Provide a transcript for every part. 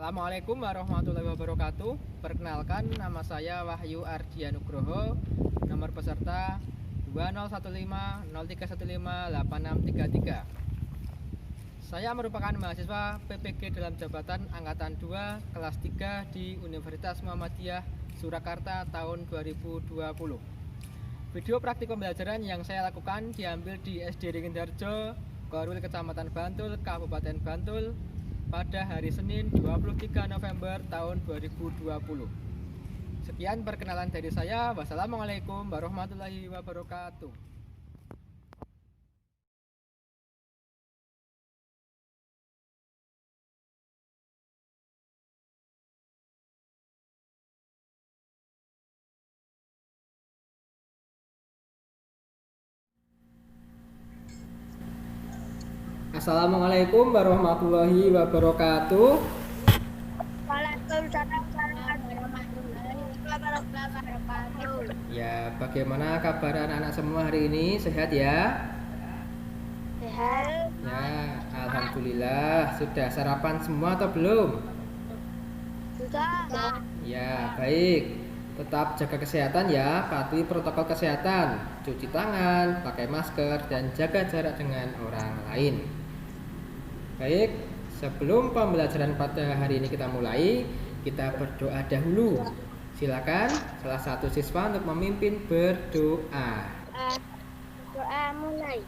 Assalamualaikum warahmatullahi wabarakatuh. Perkenalkan, nama saya Wahyu Ardianugroho. Nomor peserta 201503158633. Saya merupakan mahasiswa PPG dalam jabatan Angkatan 2 kelas 3 di Universitas Muhammadiyah Surakarta tahun 2020. Video praktik pembelajaran yang saya lakukan diambil di SD Ringendarjo, Korwil, Kecamatan Bantul, Kabupaten Bantul, pada hari Senin 23 November tahun 2020. Sekian perkenalan dari saya. Wassalamualaikum warahmatullahi wabarakatuh. Assalamualaikum warahmatullahi wabarakatuh. Waalaikumsalam warahmatullahi wabarakatuh. Ya, bagaimana kabar anak-anak semua hari ini? Sehat ya? Sehat. Ya, alhamdulillah. Sudah sarapan semua atau belum? Sudah. Ya, baik. Tetap jaga kesehatan ya, patuhi protokol kesehatan, cuci tangan, pakai masker, dan jaga jarak dengan orang lain. Baik, sebelum pembelajaran pada hari ini kita mulai, kita berdoa dahulu. Silakan salah satu siswa untuk memimpin berdoa. Doa mulai.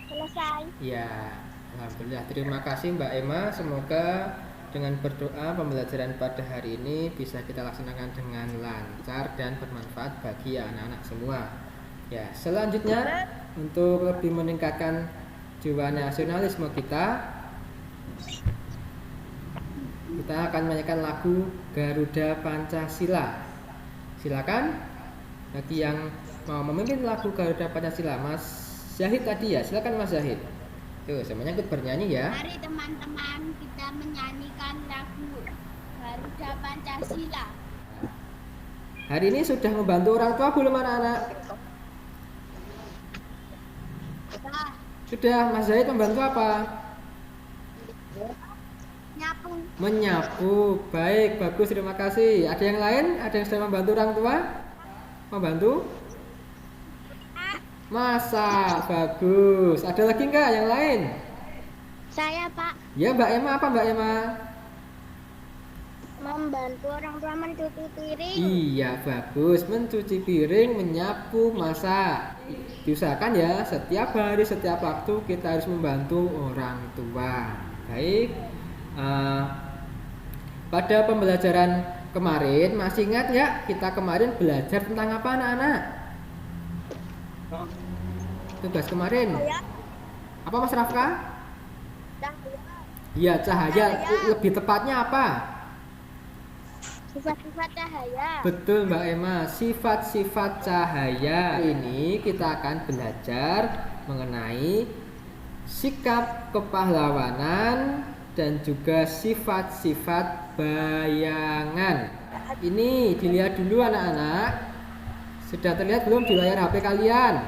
Selesai. Ya, alhamdulillah. Terima kasih Mbak Emma. Semoga dengan berdoa pembelajaran pada hari ini bisa kita laksanakan dengan lancar dan bermanfaat bagi anak-anak semua. Ya, selanjutnya untuk lebih meningkatkan jiwa nasionalisme kita akan menyanyikan lagu Garuda Pancasila. Silakan bagi yang mau memimpin lagu Garuda Pancasila, Mas Zahid tadi ya. Silakan Mas Zahid. Tuh, semuanya ikut bernyanyi ya. Mari teman-teman kita menyanyikan lagu Garuda Pancasila. Hari ini sudah membantu orang tua belum anak-anak? Sudah. Mas Zahid membantu apa? Nyapu. Menyapu. Baik, bagus, terima kasih. Ada yang lain? Ada yang sudah membantu orang tua? Membantu? Masak, bagus. Ada lagi enggak yang lain? Saya, Pak, Ya, Mbak Emma, apa Mbak Emma? membantu orang tua mencuci piring. Iya, bagus. Mencuci piring, menyapu, masak. Diusahakan ya, setiap hari, setiap waktu kita harus membantu orang tua. Baik. Pada pembelajaran kemarin, masih ingat ya, kita kemarin belajar tentang apa anak-anak? Tugas kemarin. Apa Mas Rafka? Ya, cahaya. Lebih tepatnya apa? Sifat-sifat cahaya. Betul Mbak Emma, sifat-sifat cahaya. Ini kita akan belajar mengenai sikap kepahlawanan dan juga sifat-sifat bayangan. Ini dilihat dulu anak-anak. Sudah terlihat belum di layar HP kalian?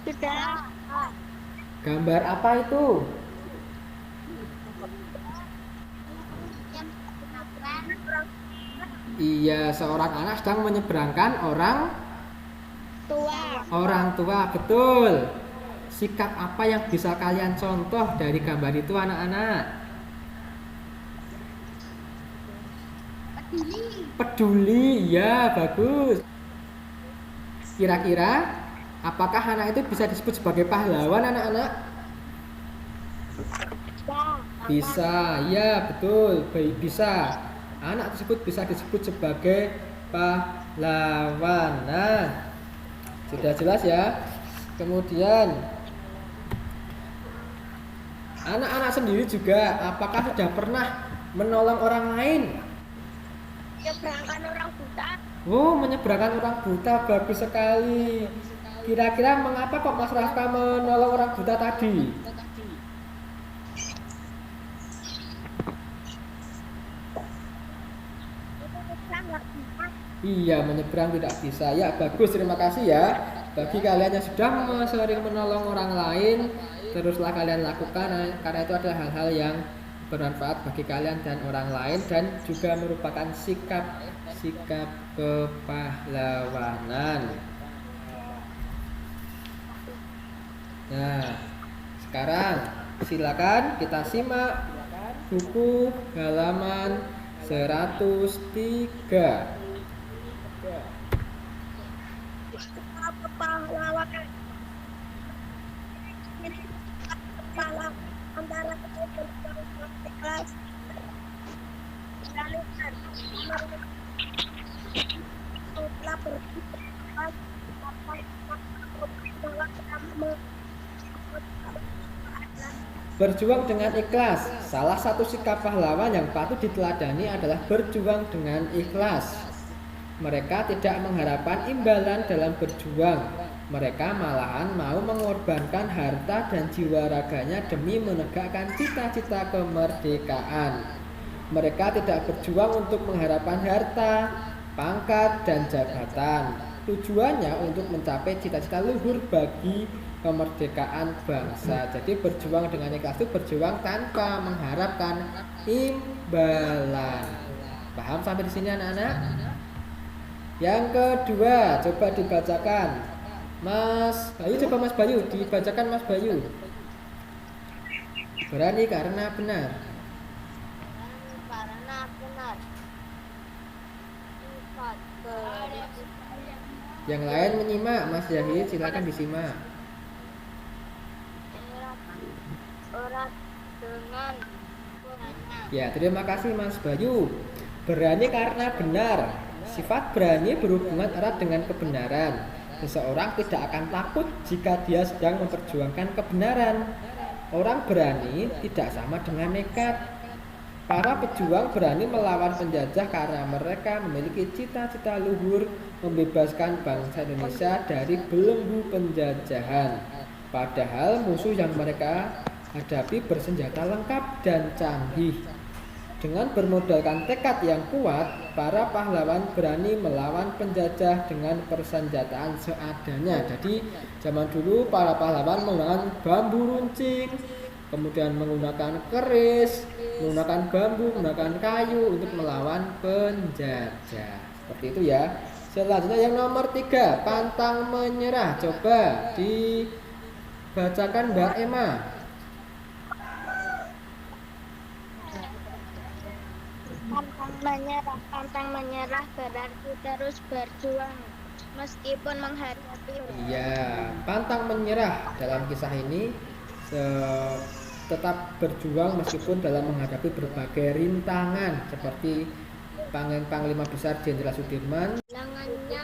Sudah. Gambar apa itu? Iya, seorang anak sedang menyeberangkan orang tua, betul. Sikap apa yang bisa kalian contoh dari gambar itu anak-anak? Peduli, ya bagus. Kira-kira apakah anak itu bisa disebut sebagai pahlawan anak-anak? Bisa, ya betul, bisa. Anak tersebut bisa disebut sebagai pahlawan. Nah, sudah jelas ya. Kemudian anak-anak sendiri juga apakah sudah pernah menolong orang lain? Menyeberangkan orang buta. Oh, menyeberangkan orang buta, bagus sekali. Kira-kira mengapa kok Mas Rafka menolong orang buta tadi? menyeberang nggak bisa. Iya, menyeberang tidak bisa. Ya, bagus. Terima kasih ya. Bagi kalian yang sudah sering menolong orang lain, teruslah kalian lakukan karena itu adalah hal-hal yang bermanfaat bagi kalian dan orang lain dan juga merupakan sikap kepahlawanan. Nah, sekarang silakan kita simak buku halaman 103. Kepahlawanan kepala antara kelas dan telah Berjuang dengan ikhlas. Salah satu sikap pahlawan yang patut diteladani adalah berjuang dengan ikhlas. Mereka tidak mengharapkan imbalan dalam berjuang. Mereka malahan mau mengorbankan harta dan jiwa raganya demi menegakkan cita-cita kemerdekaan. Mereka tidak berjuang untuk mengharapkan harta, pangkat, dan jabatan. Tujuannya untuk mencapai cita-cita luhur bagi kemerdekaan bangsa. Jadi berjuang dengan ikhlas itu berjuang tanpa mengharapkan imbalan. Paham sampai di sini anak-anak? Yang kedua, coba dibacakan. Mas Bayu, coba Mas Bayu, dibacakan Mas Bayu. Berani karena benar. karena benar. Yang lain menyimak, Mas Zahid, silakan disimak. Orang dengan Ya, terima kasih Mas Bayu. Berani karena benar. Sifat berani berhubungan erat dengan kebenaran. Seseorang tidak akan takut jika dia sedang memperjuangkan kebenaran. Orang berani tidak sama dengan nekat. Para pejuang berani melawan penjajah karena mereka memiliki cita-cita luhur membebaskan bangsa Indonesia dari belenggu penjajahan. Padahal musuh yang mereka hadapi bersenjata lengkap dan canggih. Dengan bermodalkan tekad yang kuat, para pahlawan berani melawan penjajah dengan persenjataan seadanya. Jadi zaman dulu para pahlawan menggunakan bambu runcing, kemudian menggunakan keris, menggunakan bambu, menggunakan kayu untuk melawan penjajah. Seperti itu ya. Selanjutnya yang nomor 3, pantang menyerah. Coba dibacakan Mbak Emma. pantang menyerah berarti terus berjuang meskipun menghadapi Iya, pantang menyerah dalam kisah ini tetap berjuang meskipun dalam menghadapi berbagai rintangan seperti Panglima Besar Jenderal Sudirman. halangannya.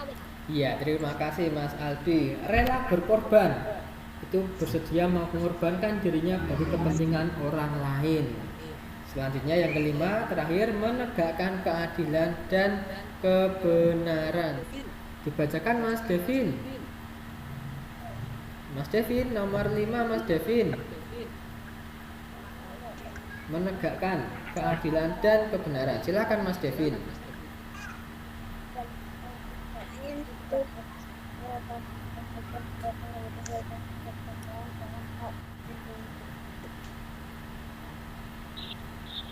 Iya, terima kasih Mas Aldi. Rela berkorban, itu bersedia mengorbankan dirinya bagi kepentingan orang lain. Selanjutnya yang kelima, terakhir, menegakkan keadilan dan kebenaran. Dibacakan Mas Devin. Mas Devin, nomor 5 Mas Devin. Menegakkan keadilan dan kebenaran. Silakan Mas Devin.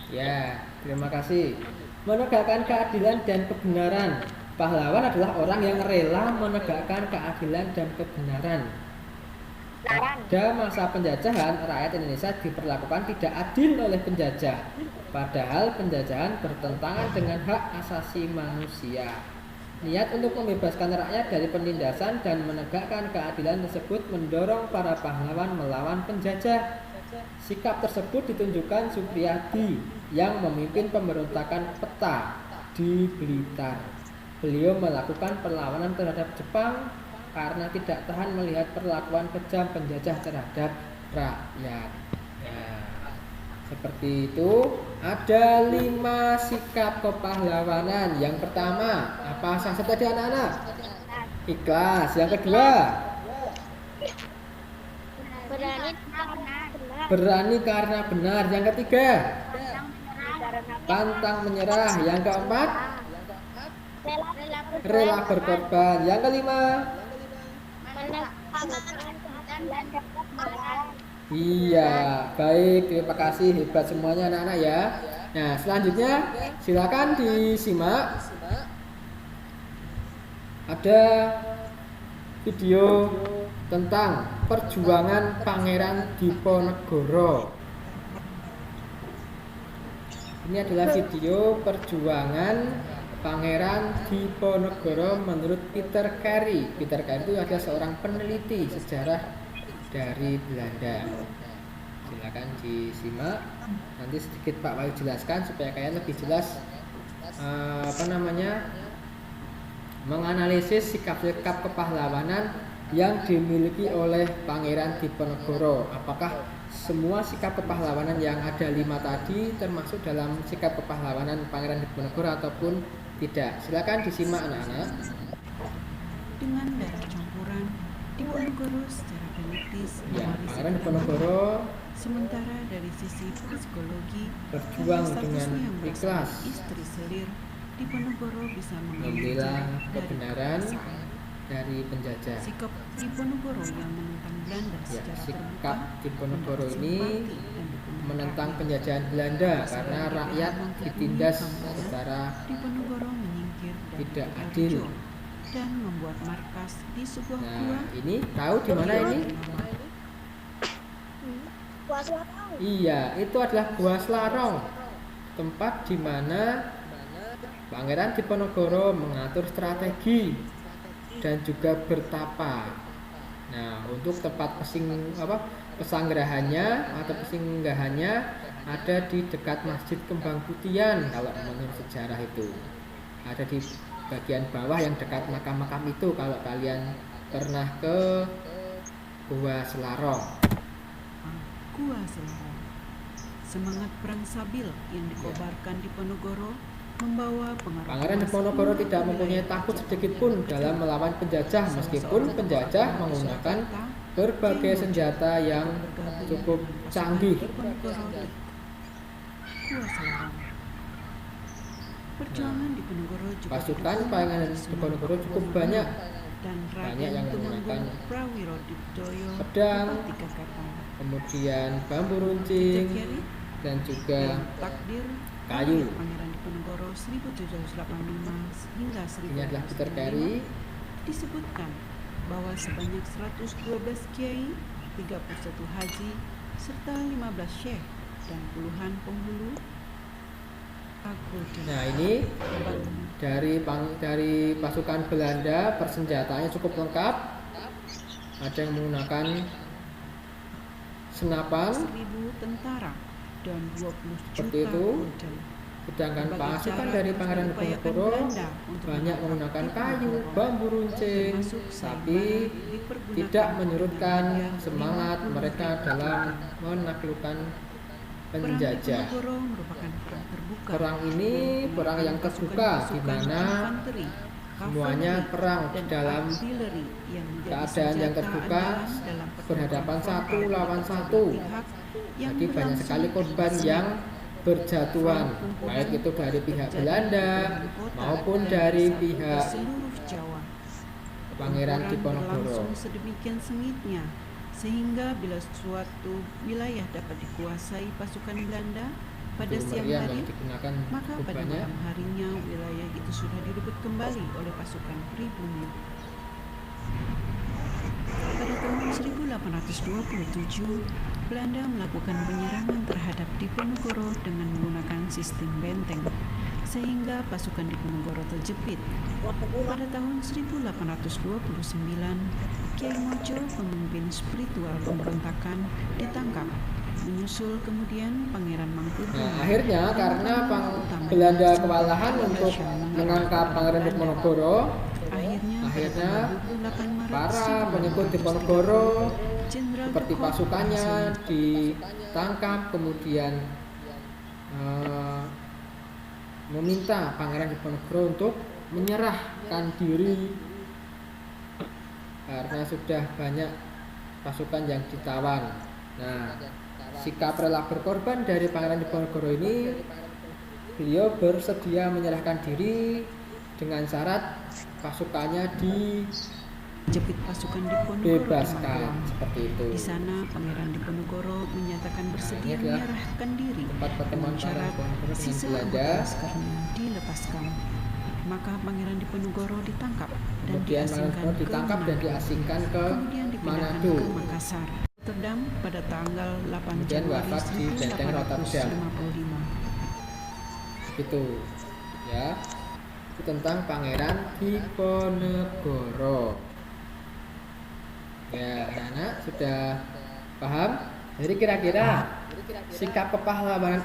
Ya, terima kasih. Menegakkan keadilan dan kebenaran. Pahlawan adalah orang yang rela menegakkan keadilan dan kebenaran. Pada masa penjajahan, rakyat Indonesia diperlakukan tidak adil oleh penjajah. Padahal penjajahan bertentangan dengan hak asasi manusia. Niat untuk membebaskan rakyat dari penindasan dan menegakkan keadilan tersebut mendorong para pahlawan melawan penjajah. Sikap tersebut ditunjukkan Supriyadi yang memimpin pemberontakan Peta di Blitar. Beliau melakukan perlawanan terhadap Jepang karena tidak tahan melihat perlakuan kejam penjajah terhadap rakyat. Nah, seperti itu. Ada 5 sikap kepahlawanan. Yang pertama, apa saja tadi anak-anak? Ikhlas. Yang kedua, berani karena benar. Yang ketiga, pantang menyerah. Yang keempat, Rela berkorban. Yang kelima. menekan Belanda marah. Iya, baik. Terima kasih, hebat semuanya anak-anak ya. Nah, selanjutnya silakan disimak. Ada video tentang perjuangan Pangeran Diponegoro. Ini adalah video perjuangan Pangeran Diponegoro menurut Peter Carey. Peter Carey itu adalah seorang peneliti sejarah dari Belanda. Silakan disimak. Nanti sedikit Pak Wahyu jelaskan supaya kalian lebih jelas menganalisis sikap-sikap kepahlawanan yang dimiliki oleh Pangeran Diponegoro. Apakah semua sikap kepahlawanan yang ada 5 tadi termasuk dalam sikap kepahlawanan Pangeran Diponegoro ataupun tidak? Silakan disimak anak-anak. Dengan darah campuran, Diponegoro secara genetis mewarisi Pangeran Diponegoro sementara dari sisi psikologi berjuang karena dengan statusnya yang berasal ikhlas istri selir, Diponegoro bisa mengambil membela jarak dari kebenaran kekuasaan. dari penjajah. Sikap Diponegoro yang menentang Belanda Ya, secara sikap terbuka Diponegoro mendapat ini simpati dan dukungan menentang rakyat. penjajahan Belanda Setelah karena diberi rakyat memperoleh ditindas Kamboja, secara Diponegoro menyingkir dari tidak Tegal adil. Rejo dan membuat markas di sebuah gua Nah, ini tahu di mana ini? Kuasa Iya, itu adalah Gua Selarong, tempat di mana Pangeran Diponegoro mengatur strategi dan juga bertapa. Nah, untuk tempat pesanggrahannya atau pesinggahannya ada di dekat Masjid Kembang Putihan kalau menurut sejarah itu. Ada di bagian bawah yang dekat makam-makam itu kalau kalian pernah ke Gua Selarong. Gua Selarong. Semangat perang Sabil yang dikobarkan Diponegoro membawa pengaruh Pangeran luas Diponegoro hingga tidak ke mempunyai wilayah takut Jawa sedikit dan pun Aceh. dalam melawan penjajah meskipun penjajah menggunakan berbagai senjata yang cukup canggih. Diponegoro di Gua Selarong. Perjuangan Diponegoro juga Pasukan didukung Pangeran oleh Sunan Diponegoro cukup Kalijogo banyak, dan banyak yang Raden menggunakan Tumenggung Prawirodipjoyo pedang, Bupati Kakatan. kemudian bambu Peter runcing Carey dan juga dan takdir kayu. karya Pangeran Diponegoro 1785 hingga Ini adalah Peter Carey. 1895 disebutkan bahwa sebanyak 112 kiai, 31 haji, serta 15 syekh dan puluhan penghulu pagoda. Nah, ini dari pasukan Belanda, persenjataannya cukup lengkap. Ada yang menggunakan senapan 1000 tentara dan 20 seperti juta itu. kuda. Sedangkan Berbagai pasukan cara dari terus Pangeran diupayakan Diponegoro Belanda untuk banyak menangkap menggunakan kayu, Diponegoro, bambu runcing, termasuk tapi sayembara dipergunakan tidak menyurutkan dengan hadiah semangat 50.000 mereka dalam menaklukkan Perang penjajah. Diponegoro merupakan perang terbuka. Perang ini dengan perang yang pasukan- terbuka di pasukan mana infanteri, semuanya kavaleri, perang dan dalam artileri yang menjadi keadaan yang senjata terbuka, andalan dalam pertempuran berhadapan frontal satu di lawan kedua satu. pihak yang Jadi banyak berlangsung sekali korban selama yang berjatuhan, baik itu dari pihak terjadi Belanda di ibu kota maupun dan dari di pihak seluruh Jawa. Pangeran Pertempuran Diponegoro. berlangsung sedemikian sengitnya sehingga bila suatu wilayah dapat dikuasai pasukan Belanda pada Itu siang meriam hari, yang digunakan maka cukup pada banyak. malam harinya wilayah itu sudah direbut kembali oleh pasukan pribumi. Pada tahun 1827, Belanda melakukan penyerangan terhadap Diponegoro dengan menggunakan sistem benteng, sehingga pasukan Diponegoro terjepit. Pada tahun 1829, Kiai Mojo, pemimpin spiritual pemberontakan, ditangkap. Menyusul kemudian Pangeran Mangkubumi. Nah, akhirnya karena Belanda kewalahan untuk menangkap Pangeran Diponegoro, akhirnya para pengikut Diponegoro seperti pasukannya ditangkap, kemudian meminta Pangeran Diponegoro untuk menyerahkan diri karena sudah banyak pasukan yang ditawan. Nah, sikap rela berkorban dari Pangeran Diponegoro ini, beliau bersedia menyerahkan diri dengan syarat pasukannya Jepit pasukan Diponegoro di dibebaskan Magelang. seperti itu. Di sana Pangeran Diponegoro menyatakan bersedia ini adalah menyerahkan diri tempat pertemuan dengan syarat para Diponegoro dengan sisa Belanda. anggota laskarnya dilepaskan. Maka Pangeran Diponegoro ditangkap dan Kemudian diasingkan Manado ke ditangkap dan Manado. diasingkan ke Kemudian dipindahkan Manado. ke Makassar, Rotterdam pada tanggal 8 Kemudian Januari wafat di Benteng Rotterdam. 1855. Gitu ya. Itu tentang Pangeran Diponegoro. Ya, anak-anak sudah paham? Jadi kira-kira sikap kepahlawanan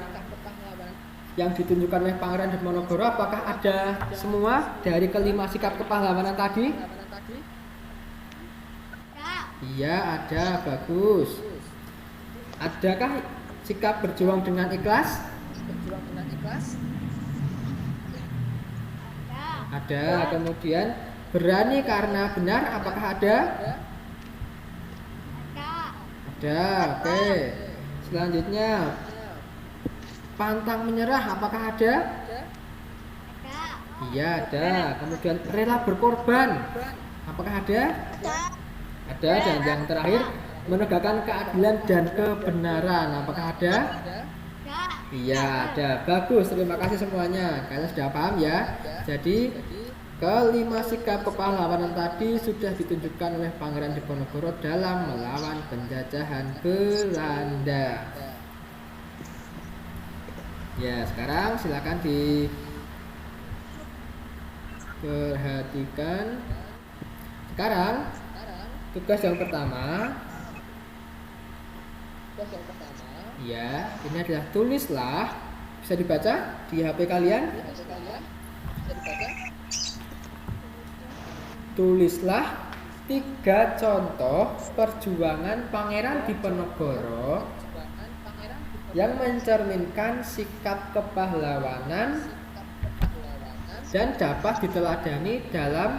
yang ditunjukkan oleh Pangeran Diponegoro apakah ada semua dari kelima sikap kepahlawanan tadi? Iya, ada. Bagus. Adakah sikap berjuang dengan ikhlas? Ada. Kemudian berani karena benar apakah ada? Ada. Oke. Selanjutnya pantang menyerah apakah ada? Iya, ada. Kemudian rela berkorban apakah ada? Ada. Dan yang terakhir menegakkan keadilan dan kebenaran apakah ada? Iya, ada. Bagus. Terima kasih semuanya. Kalian sudah paham ya? Jadi kelima sikap kepahlawanan tadi sudah ditunjukkan oleh Pangeran Diponegoro dalam melawan penjajahan Belanda. Ya, sekarang silakan diperhatikan. Sekarang tugas yang pertama. Ya, ini adalah tulislah. Bisa dibaca di HP kalian. Tulislah 3 contoh perjuangan Pangeran Diponegoro yang mencerminkan sikap kepahlawanan dan dapat diteladani dalam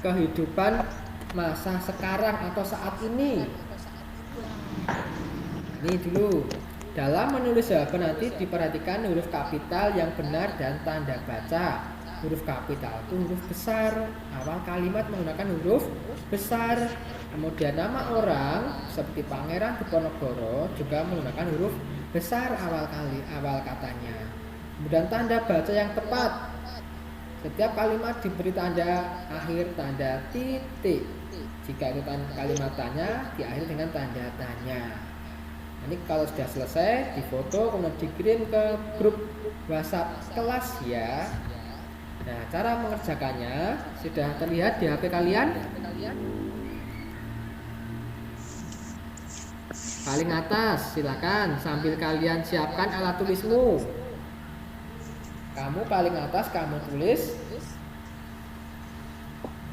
kehidupan masa sekarang atau saat ini. Ini dulu. Dalam menulis jawaban nanti diperhatikan huruf kapital yang benar dan tanda baca. Huruf kapital itu huruf besar. Awal kalimat menggunakan huruf besar. Kemudian nama orang seperti Pangeran Diponegoro juga menggunakan huruf besar awal katanya. Kemudian tanda baca yang tepat. Setiap kalimat diberi tanda akhir tanda titik. Jika itu kalimat tanya diakhiri dengan tanda tanya. Ini kalau sudah selesai difoto kemudian dikirim ke grup WhatsApp kelas ya. Nah, cara mengerjakannya sudah terlihat di HP kalian. Paling atas, silakan sambil kalian siapkan alat tulismu. Kamu paling atas kamu tulis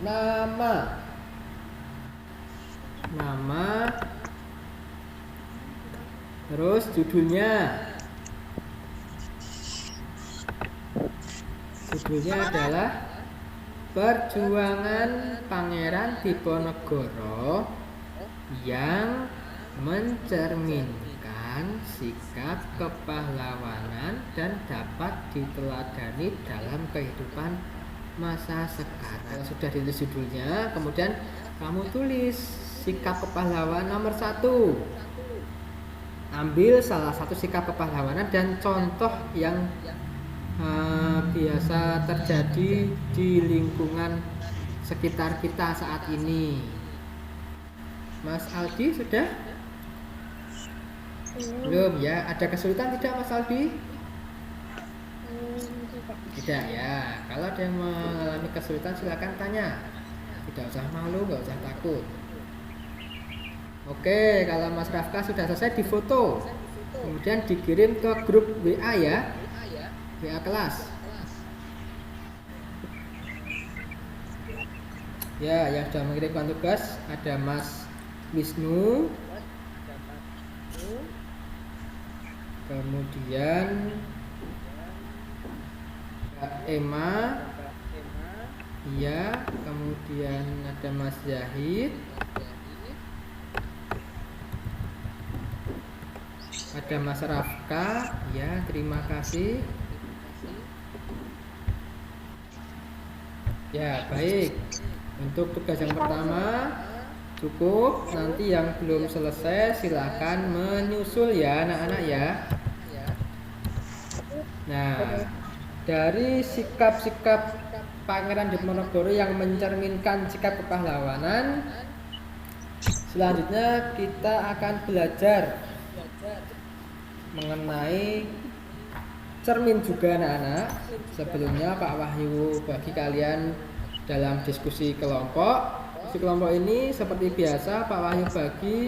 nama, terus judulnya. Judulnya adalah Perjuangan Pangeran Diponegoro yang mencerminkan sikap kepahlawanan dan dapat diteladani dalam kehidupan masa sekarang. Sudah ditulis judulnya, kemudian kamu tulis sikap kepahlawanan nomor 1. Ambil salah satu sikap kepahlawanan dan contoh yang biasa terjadi di lingkungan sekitar kita saat ini. Mas Aldi sudah? Belum ya? Ada kesulitan tidak Mas Aldi? Tidak ya. Kalau ada yang mengalami kesulitan silakan tanya. Tidak usah malu, nggak usah takut. Oke, kalau Mas Rafka sudah selesai difoto, kemudian dikirim ke grup WA ya. WA kelas. Ya, yang sudah mengirimkan tugas ada Mas Wisnu, kemudian Mbak Emma, iya, kemudian ada Mas Zahid, ada Mas Rafka, ya, terima kasih. Ya, baik. Untuk tugas yang pertama cukup. Nanti yang belum selesai silahkan menyusul ya anak-anak ya. Nah, dari sikap-sikap Pangeran Diponegoro yang mencerminkan sikap kepahlawanan, selanjutnya kita akan belajar mengenai cermin juga anak-anak. Sebelumnya Pak Wahyu bagi kalian dalam diskusi kelompok. Diskusi kelompok ini seperti biasa Pak Wahyu bagi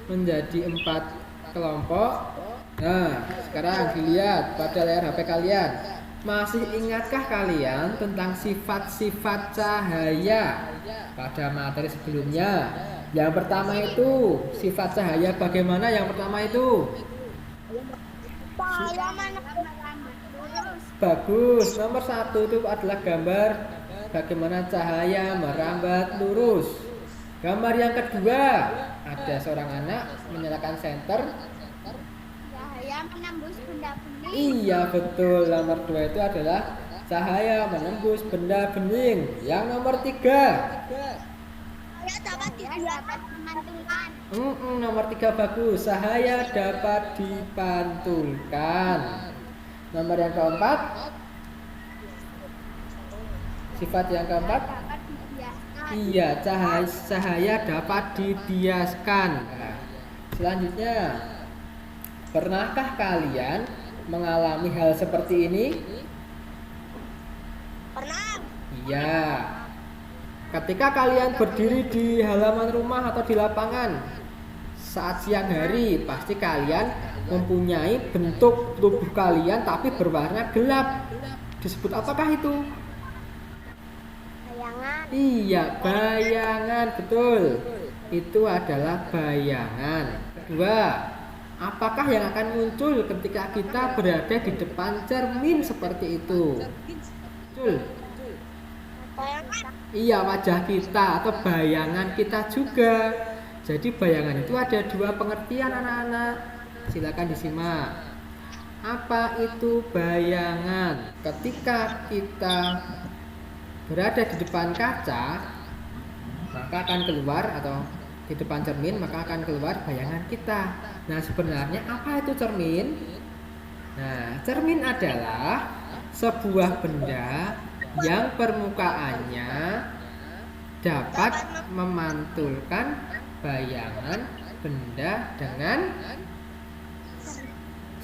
menjadi 4 kelompok. Nah, sekarang dilihat pada layar HP kalian. Masih ingatkah kalian tentang sifat-sifat cahaya pada materi sebelumnya? Yang pertama itu sifat cahaya bagaimana? Yang pertama itu Cahaya merambat lurus. bagus. Nomor 1 itu adalah gambar bagaimana cahaya merambat lurus. Gambar yang kedua ada seorang anak menyalakan senter. Cahaya menembus benda bening. Iya betul. Nomor 2 itu adalah cahaya menembus benda bening. Yang nomor 3 Cahaya dapat dapat memantulkan. nomor 3 bagus. Cahaya dapat dipantulkan. Nomor yang keempat, sifat yang keempat, Dapat dibiaskan. iya cahaya dapat dibiaskan. Nah, selanjutnya, pernahkah kalian mengalami hal seperti ini? Pernah. Iya. Ketika kalian berdiri di halaman rumah atau di lapangan saat siang hari, pasti kalian mempunyai bentuk tubuh kalian tapi berwarna gelap. Disebut apakah itu? Bayangan. Iya, bayangan, betul. Itu adalah bayangan. Kedua, apakah yang akan muncul ketika kita berada di depan cermin seperti itu? Betul. Bayangan. Iya, wajah kita atau bayangan kita juga. Jadi bayangan itu ada 2 pengertian anak-anak. Silakan disimak. Apa itu bayangan? Ketika kita berada di depan kaca, maka akan keluar, atau di depan cermin maka akan keluar bayangan kita. Nah, sebenarnya apa itu cermin? Nah, cermin adalah sebuah benda yang permukaannya dapat memantulkan bayangan benda dengan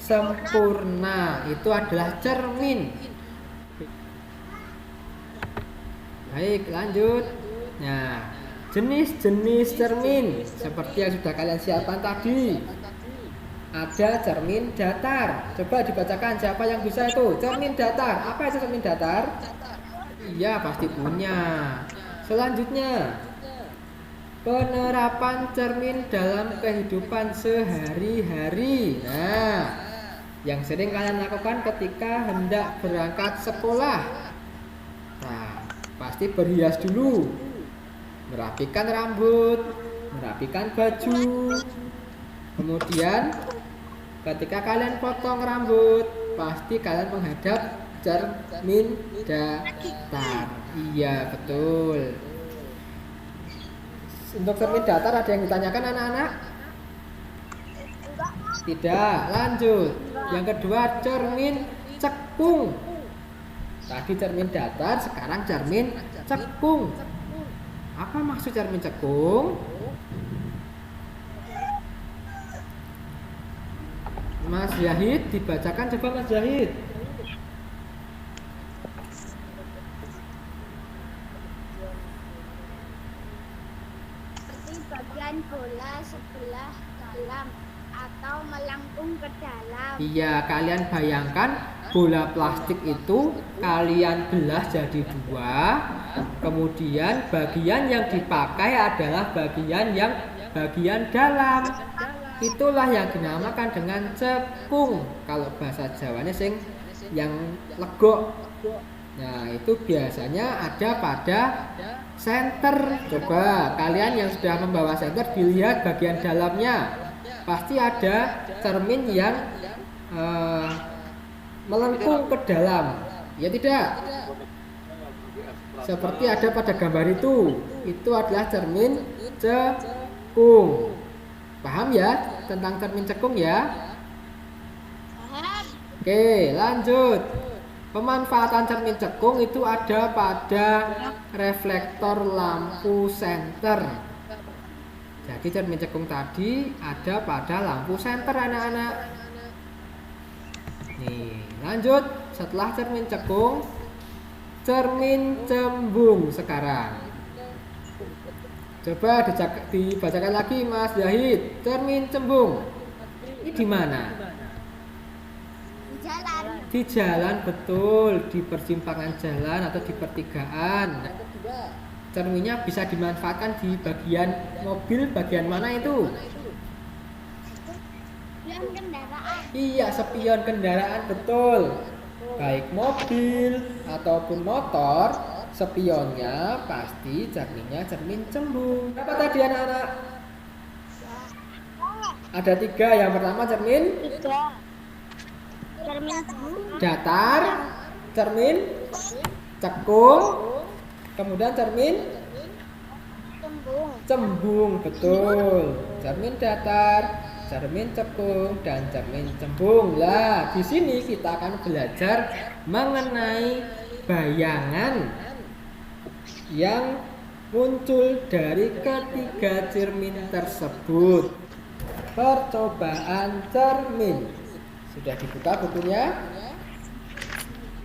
sempurna. Itu adalah cermin. Baik, lanjut. Nah, jenis-jenis cermin seperti yang sudah kalian siapkan tadi. Ada cermin datar. Coba dibacakan siapa yang bisa itu. Cermin datar. Apa itu cermin datar? Iya, pasti punya. Selanjutnya, penerapan cermin dalam kehidupan sehari-hari. Nah, yang sering kalian lakukan ketika hendak berangkat sekolah. Nah, pasti berhias dulu, merapikan rambut, merapikan baju. Kemudian ketika kalian potong rambut, pasti kalian menghadap cermin datar. Iya, betul. Untuk cermin datar ada yang ditanyakan anak-anak? Tidak, lanjut. Yang kedua, cermin cekung. Tadi cermin datar, sekarang cermin cekung. Apa maksud cermin cekung? Mas Yahid, dibacakan coba Mas Yahid. Seperti bagian bola sebelah dalam atau melengkung ke dalam. Iya, kalian bayangkan bola plastik itu kalian belah jadi 2. Kemudian bagian yang dipakai adalah bagian dalam. Itulah yang dinamakan dengan cekung. Kalau bahasa Jawanya sing yang legok. Nah, itu biasanya ada pada senter. Coba kalian yang sudah membawa senter dilihat bagian dalamnya. Pasti ada cermin yang melengkung ke dalam. Ya tidak? seperti ada pada gambar itu adalah cermin cekung. Paham ya tentang cermin cekung ya? Paham. Oke, lanjut. Pemanfaatan cermin cekung itu ada pada reflektor lampu senter. Jadi cermin cekung tadi ada pada lampu senter anak-anak. Nih, lanjut. Setelah cermin cekung, cermin cembung sekarang. Coba dibacakan lagi Mas Zahid. Cermin cembung. Ini di mana? Di jalan. Di jalan, betul, di persimpangan jalan atau di pertigaan. Cerminnya bisa dimanfaatkan di bagian mobil, bagian mana itu? Yang kendaraan. Iya, spion kendaraan, betul. Baik mobil ataupun motor, spionnya pasti cerminnya cermin cembung. Apa tadi anak-anak? Ada 3. Yang pertama cermin 3. Cermin cembung. datar, cermin cekung, kemudian cermin Cembung. cembung, betul. Cermin datar, cermin cekung, dan cermin cembung. Lah, di sini kita akan belajar mengenai bayangan yang muncul dari ketiga cermin tersebut. Percobaan cermin. Sudah dibuka bukunya?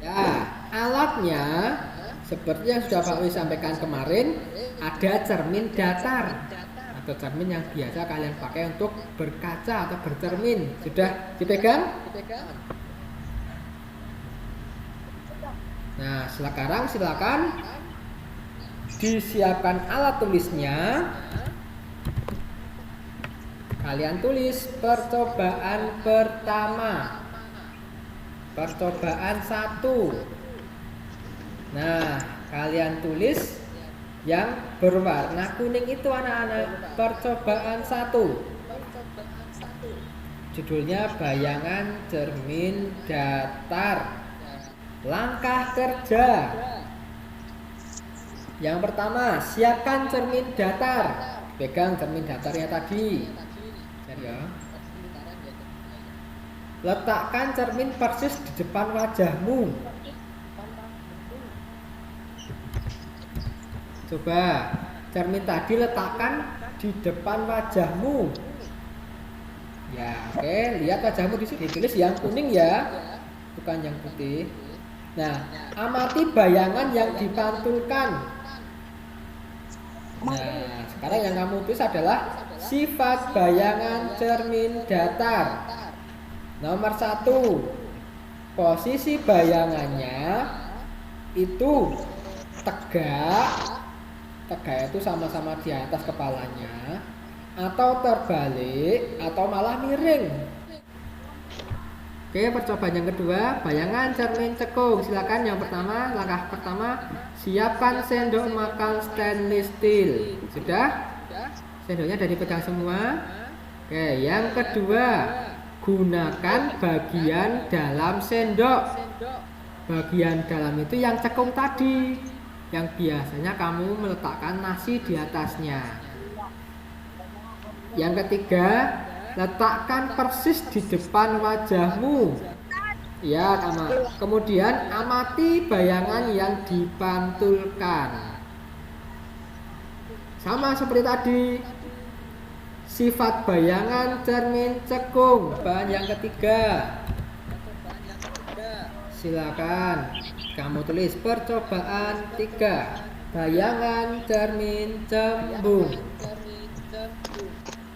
Ya, alatnya seperti yang sudah Pak Wi sampaikan kemarin, ada cermin datar atau cermin yang biasa kalian pakai untuk berkaca atau bercermin. Sudah dipegang? Nah, silakan disiapkan alat tulisnya. Kalian tulis percobaan pertama. Percobaan 1. Nah, kalian tulis yang berwarna kuning itu anak-anak. Percobaan 1. Judulnya bayangan cermin datar. Langkah kerja. Yang pertama, siapkan cermin datar. Pegang cermin datarnya tadi. Ya. Letakkan cermin persis di depan wajahmu. Coba cermin tadi letakkan di depan wajahmu. Ya, oke, lihat wajahmu di sini. Ditulis yang kuning ya, bukan yang putih. Nah, amati bayangan yang dipantulkan. Nah, sekarang yang kamu tulis adalah sifat bayangan cermin datar. Nomor 1, posisi bayangannya itu tegak itu sama-sama di atas kepalanya, atau terbalik, atau malah miring. Oke, percobaan yang kedua, bayangan cermin cekung. Silakan yang pertama, langkah pertama, siapkan sendok makan stainless steel. Sudah? Sendoknya sudah dipegang semua. Oke, yang kedua, gunakan bagian dalam sendok. Bagian dalam itu yang cekung tadi, yang biasanya kamu meletakkan nasi di atasnya. Yang ketiga, letakkan persis di depan wajahmu. Ya, kemudian amati bayangan yang dipantulkan. Sama seperti tadi. Sifat bayangan cermin cekung. Bahan yang ketiga. Silakan kamu tulis percobaan 3. Bayangan cermin cembung.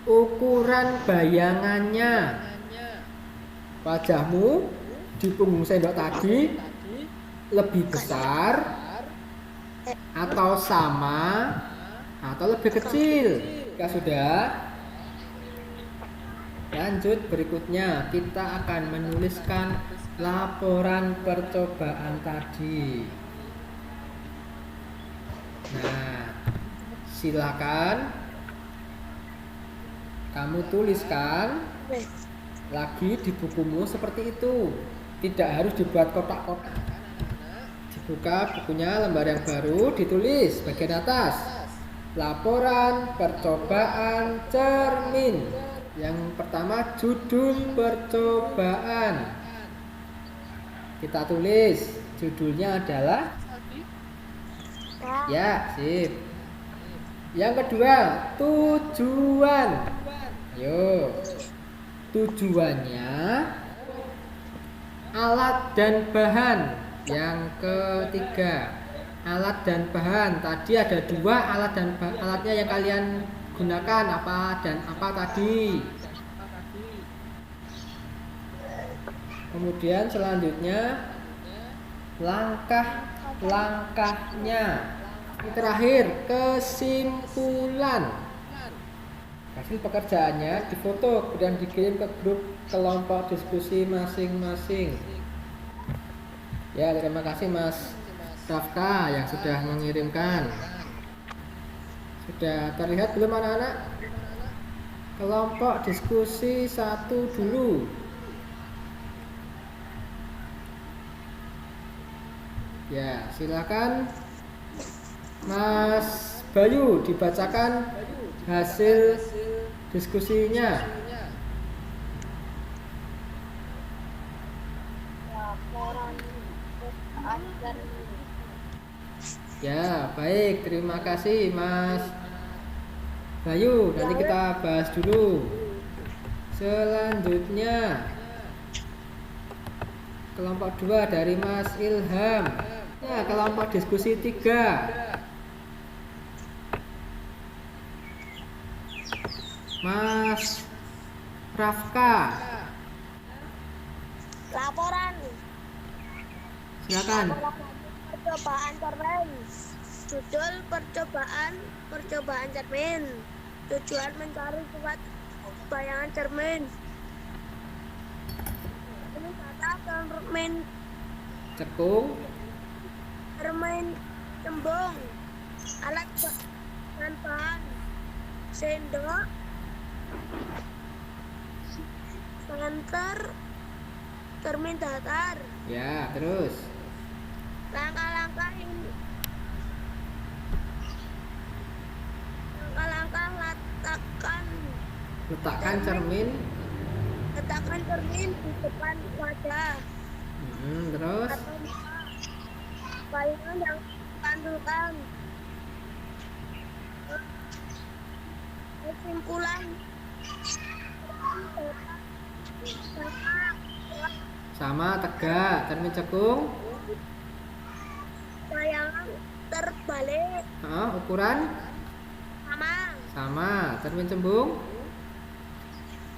Ukuran bayangannya. Wajahmu di punggung sendok tadi lebih besar atau sama atau lebih kecil. Ya sudah. Lanjut, berikutnya kita akan menuliskan laporan percobaan tadi. Nah, silakan kamu tuliskan lagi di bukumu seperti itu. Tidak harus dibuat kotak-kotak. Buka bukunya, lembar yang baru, ditulis bagian atas laporan percobaan cermin. Yang pertama judul percobaan. Kita tulis judulnya adalah ya, sip. Yang kedua tujuan. Yo, tujuannya alat dan bahan. Yang ketiga alat dan bahan. Tadi ada dua alat dan alatnya yang kalian gunakan, apa dan apa tadi. Kemudian selanjutnya langkah-langkahnya. Ini terakhir kesimpulan. Hasil pekerjaannya difoto dan dikirim ke grup kelompok diskusi masing-masing. Ya, terima kasih Mas Rafka yang sudah mengirimkan. Sudah terlihat belum anak-anak? Kelompok diskusi 1 dulu. Ya, silakan Mas Bayu dibacakan hasil diskusinya. Ya, baik. Terima kasih Mas Bayu. Nanti kita bahas dulu. Selanjutnya kelompok 2 dari Mas Ilham. Ya, kelompok diskusi 3. Mas Rafka. Laporan. Silakan. Percobaan cermin. Judul percobaan cermin. Tujuan mencari sifat bayangan cermin. Ini kata cermin. Cekung. Cermin cembung. Alat dan bahan. Sendok. Senter. Cermin datar. Ya, terus. Langkah-langkah Letakkan cermin. letakkan cermin di depan wajah. Terus. Bayangan yang dipantulkan. Kesimpulan Sama tegak. Cermin cekung. bayangan terbalik Ukuran sama. Cermin cembung.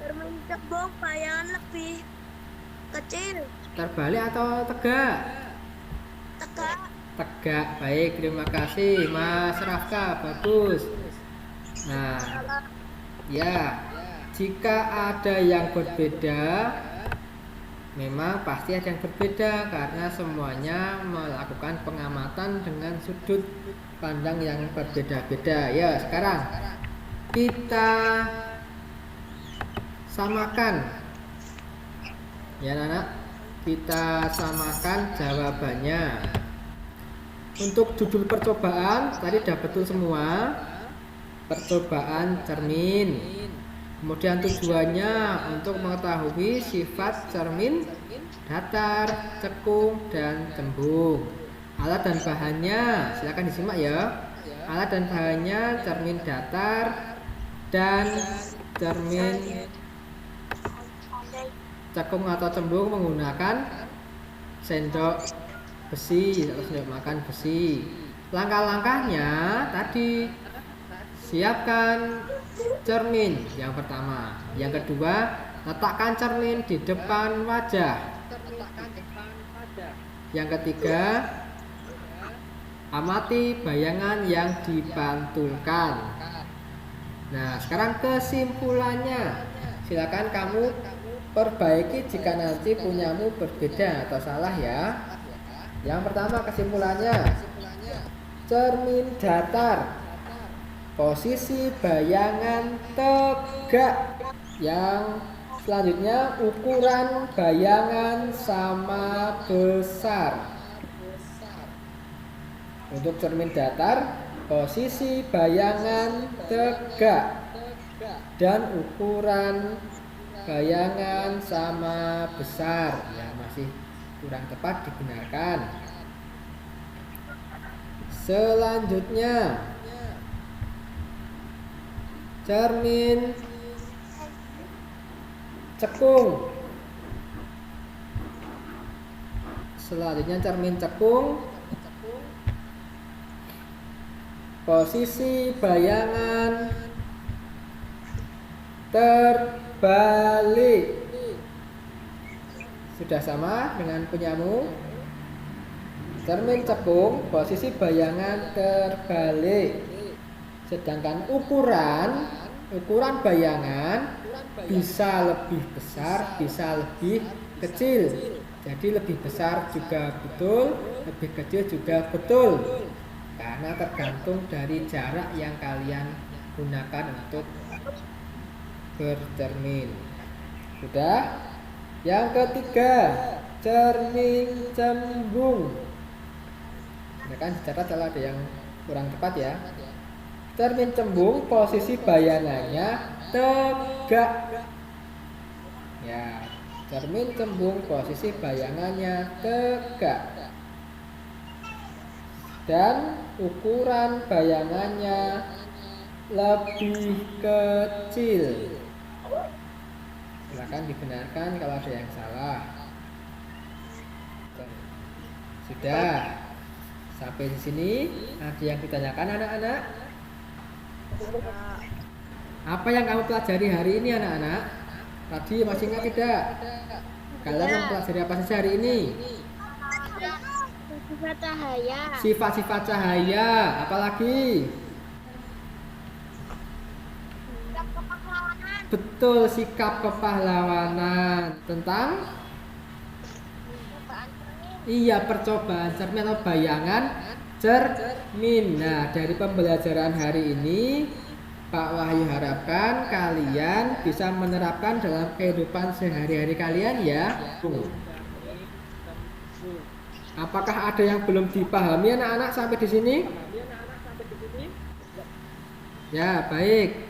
cermin cembung bayangan lebih kecil. Terbalik atau tegak? Tegak. Tegak. Baik, terima kasih Mas Rafka. Bagus. Nah, ya, jika ada yang berbeda, memang pasti ada yang berbeda karena semuanya melakukan pengamatan dengan sudut pandang yang berbeda-beda. Ya, sekarang kita samakan. Ya, anak, kita samakan jawabannya. Untuk judul percobaan tadi sudah betul semua. Percobaan cermin. Kemudian tujuannya untuk mengetahui sifat cermin datar, cekung, dan cembung. Alat dan bahannya, silakan disimak ya. Alat dan bahannya cermin datar dan cermin cekung atau cembung menggunakan sendok besi atau sendok makan besi. Langkah-langkahnya tadi, siapkan cermin yang pertama. Yang kedua, letakkan cermin di depan wajah. Yang ketiga, amati bayangan yang dipantulkan. Nah, sekarang kesimpulannya. Silakan kamu perbaiki jika nanti punyamu berbeda atau salah ya. Yang pertama kesimpulannya, cermin datar, posisi bayangan tegak. Yang selanjutnya, ukuran bayangan sama besar. Untuk cermin datar, posisi bayangan tegak dan ukuran bayangan sama besar. Ya, masih kurang tepat digunakan. Selanjutnya, cermin cekung. Posisi bayangan terbalik. Sudah sama dengan punyamu? Cermin cekung, posisi bayangan terbalik. Sedangkan ukuran bayangan bisa lebih besar, bisa lebih kecil. Jadi lebih besar juga betul, lebih kecil juga betul. Karena tergantung dari jarak yang kalian gunakan untuk bercermin. Sudah? Yang ketiga, cermin cembung. Ini kan dicatat kalau ada yang kurang tepat ya. Cermin cembung, posisi bayangannya tegak. Ya, cermin cembung, posisi bayangannya tegak. Dan ukuran bayangannya lebih kecil. Silakan dibenarkan kalau ada yang salah. Sudah. Sampai di sini ada yang ditanyakan anak-anak? Apa yang kamu pelajari hari ini anak-anak? Tadi masih ingat tidak? Kalian mempelajari apa saja hari ini? Sifat cahaya. Sifat-sifat cahaya. Apalagi? Sikap kepahlawanan. Betul, sikap kepahlawanan. Tentang? Iya, percobaan cermin atau bayangan cermin. Nah, dari pembelajaran hari ini Pak Wahyu harapkan kalian bisa menerapkan dalam kehidupan sehari-hari kalian ya. Apakah ada yang belum dipahami anak-anak sampai di sini? Ya, baik.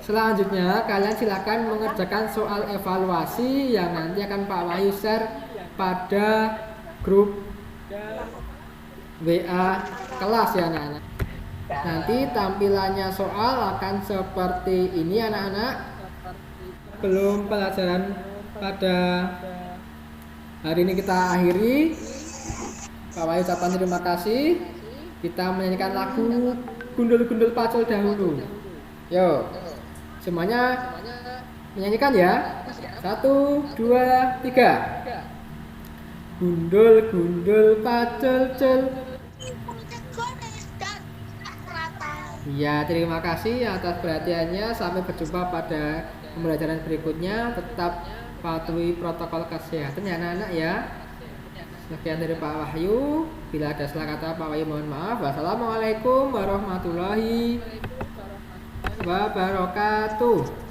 Selanjutnya kalian silakan mengerjakan soal evaluasi yang nanti akan Pak Wahyu share pada grup WA kelas ya anak-anak. Nanti tampilannya soal akan seperti ini anak-anak. Belum pelajaran pada hari ini kita akhiri. Pak Wahyu ucapkan terima kasih. Kita menyanyikan lagu Gundul-Gundul Pacul dahulu. Yo, semuanya menyanyikan ya. 1, 2, 3. Gundul-gundul pacul-cul. Ya, terima kasih atas perhatiannya. Sampai berjumpa pada pembelajaran berikutnya. Tetap patuhi protokol kesehatan ya anak-anak ya. Sekian dari Pak Wahyu. Bila ada salah kata Pak Wahyu mohon maaf. Wassalamualaikum warahmatullahi wabarakatuh.